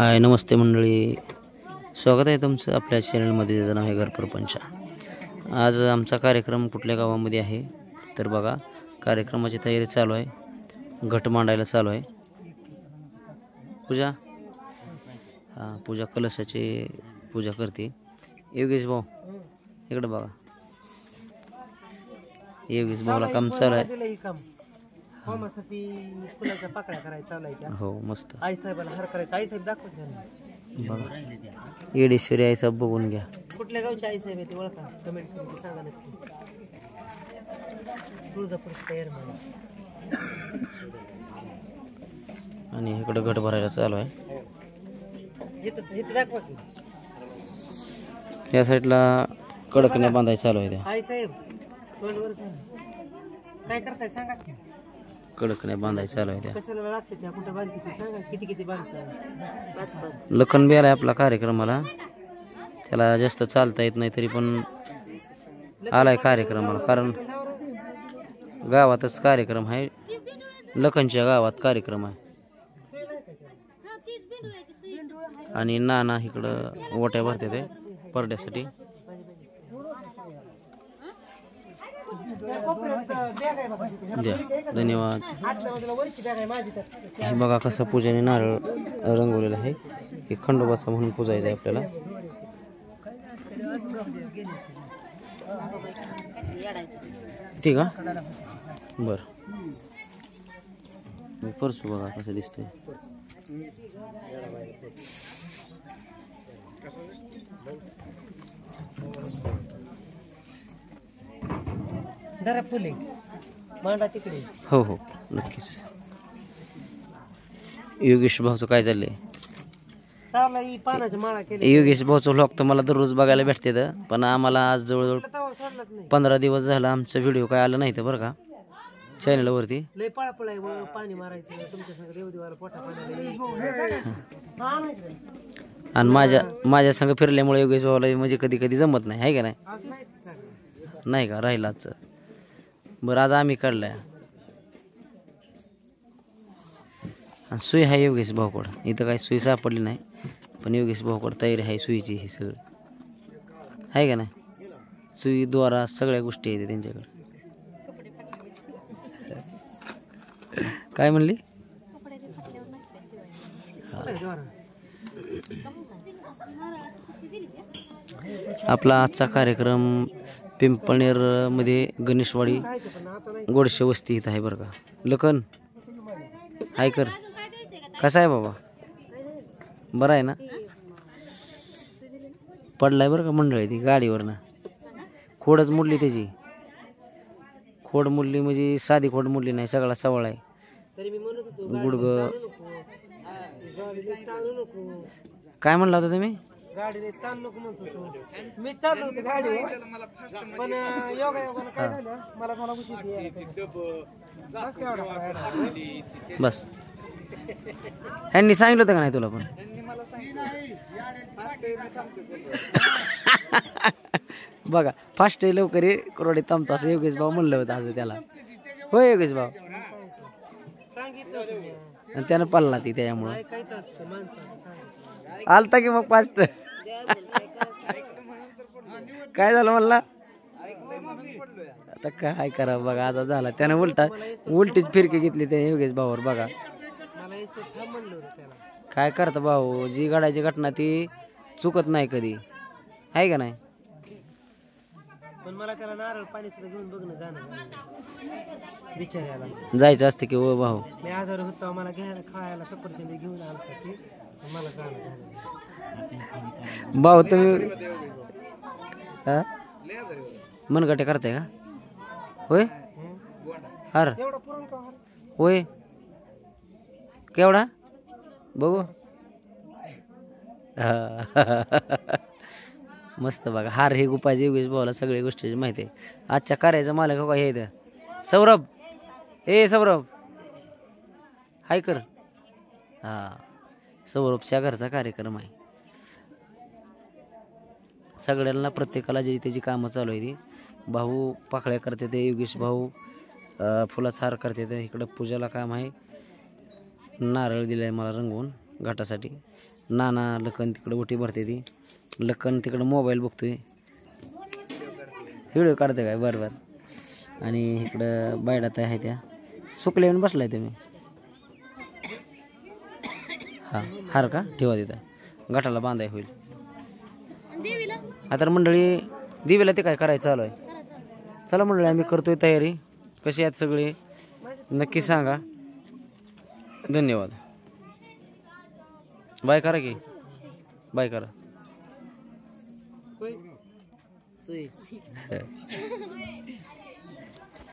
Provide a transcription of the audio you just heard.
हाय नमस्ते मंडळी, स्वागत आहे तुमचं आपल्या चॅनलमध्ये ज्याचं नाव आहे घर प्रपंच। आज आमचा कार्यक्रम कुठल्या गावामध्ये आहे तर बघा, कार्यक्रमाची तयारी चालू आहे, घट मांडायला चालू आहे। पूजा पूजा कलशाची पूजा करते। योगेश भाऊ इकडे बघा, योगेश भाऊला काम चालू आहे। होमासाठी फुलाच्या पाकळ्या करायचा चालू आहे। हो मस्त, आई साहेबाला हार करायचा। आई साहेब दाखवत नाही बघा, येडेश्वरी आई साहेब बघून घ्या। कुठल्या गावची आई साहेब आहे ते ओळखा, कमेंट करून सांगा नक्की। तुळजापूरची तयार म्हणायची। आणि इकडे घट भरायला चालू आहे। इथं दाखवा की या साईडला कडकण्या बांधायला चालू आहे। त्या आई साहेब तोंडवर काय करताय सांगा की। कडकण्या बांधायला चालू आहे। त्या कशाला लागते त्या, कुठं बांधते ते सांगा, किती बांधताय? 5 लखन बी आलाय आपला कार्यक्रमाला, त्याला जास्त चालता येत नाही तरी पण आलाय कार्यक्रमाला, कारण गावातच कार्यक्रम आहे, लखनच्या गावात कार्यक्रम आहे। आणि नाना इकडं ओट्या भरते ते परड्यासाठी। द्या धन्यवाद। हे बघा कसं पूजेने नारळ रंगवलेलं आहे, हे खंडोबाचा म्हणून पूजायचं आहे आपल्याला। ठीक आहे बरं, मी परसू बघा कसं दिसतंय। जरा फुले मांडा तिकडे। हो हो नक्कीच। योगेश भाऊचं काय चाललंय? चालला ही पानाची माळा केली। योगेश भाऊचं व्लॉग तर मला दररोज बघायला भेटते, पण आम्हाला आज जवळजवळ 15 दिवस झाला आमचा व्हिडिओ काय आला नाही तर बरं का चॅनलवरती। लय पळापळ आहे, पाणी मारायचं तुमच्या संग, देवदेवाला पोटा आणि माझ्या संग फिरल्यामुळे योगेश भाऊला म्हणजे कधी कधी जमत नाही, आहे का नाही का राहिलाच। बरं आज आम्ही काढलाय, सुई आहे योगेश भाऊकडं, इथं काही सुई सापडली नाही, पण योगेश भाऊकडं तयारी आहे सुईची, ही सगळं आहे का नाही, सुई द्वारा सगळ्या गोष्टी आहेत त्यांच्याकडे। काय म्हणली? आपला आजचा कार्यक्रम पिंपळनेर मध्ये गणेशवाडी गोडशे वस्ती इथं आहे बरं का। लखन हाय कर, कसा आहे बाबा? बरं आहे ना? पडलाय बरं का मंडळी, ती गाडीवरनं खोडच मुडली, त्याची खोड मुडली म्हणजे साधी खोड मुडली नाही, सगळा सवळ आहे, गुडघं। काय म्हणला होता तुम्ही? गाडीने ताण नको म्हणतो तू, मी चाललो होतो गाडीवर, पण योगायोगानं काय झालं, मला थोडा उशीर बस। ह्यांनी सांगितलं होतं का नाही तुला? पण बघा फास्ट आहे, लवकर ये, करोडे थांबतो असं योगेश भाऊ म्हणलं होतं आज त्याला। होय योगेश भाऊ, आणि त्यानं पाळला ती, त्याच्यामुळं आलता की मग फास्ट। काय झालं म्हणला? आता काय करा बघा, आज झाला त्यानं उलटीच फिरकी घेतली त्या योगेश भाऊवर बघा। काय करता भाऊ, जी घडायची घटना ती चुकत नाही कधी, आहे का नाही? पण मला त्याला नारळ पाणी सुद्धा घेऊन बघणं जाणं बिचाऱ्याला जायचं असतं की ओ भाऊ, मी आजारी होतो, मला घ्यायला खायला सफरचंद घेऊन आलता ते, मला जाणं भाऊ तुम्ही मनगटे करताय का? होय हार होय, केवढा बघू मस्त बघा, हार हे गुपायचे योगेश भाऊला सगळ्या गोष्टीची माहिती आहे। आजच्या कार्याचा मालक हो का हे इथं सौरभ, हे सौरभ हाय कर। सौरभच्या घरचा कार्यक्रम आहे, सगळ्यांना प्रत्येकाला जी त्याची कामं चालू आहे ती। भाऊ पाकळ्या करते ते, योगेश भाऊ फुलाचा हार करते ते, इकडं पूजाला काम आहे, नारळ दिलाय मला रंगवून घाटासाठी। नाना लखन तिकडं ओटी भरते ती. लखन तिकडं मोबाईल बघतोय, व्हिडिओ काढते काय. बरं बरं. आणि इकडं बायडात आहे त्या सुकले येऊन बसलाय तुम्ही. हां हार का ठेवा तिथं गटाला बांधाय होईल. आता मंडळी देवीला ते काय करायचं चालू आहे. चला मंडळी आम्ही करतोय तयारी. कशी आहेत सगळे नक्की सांगा. धन्यवाद. बाय करा की, बाय करा.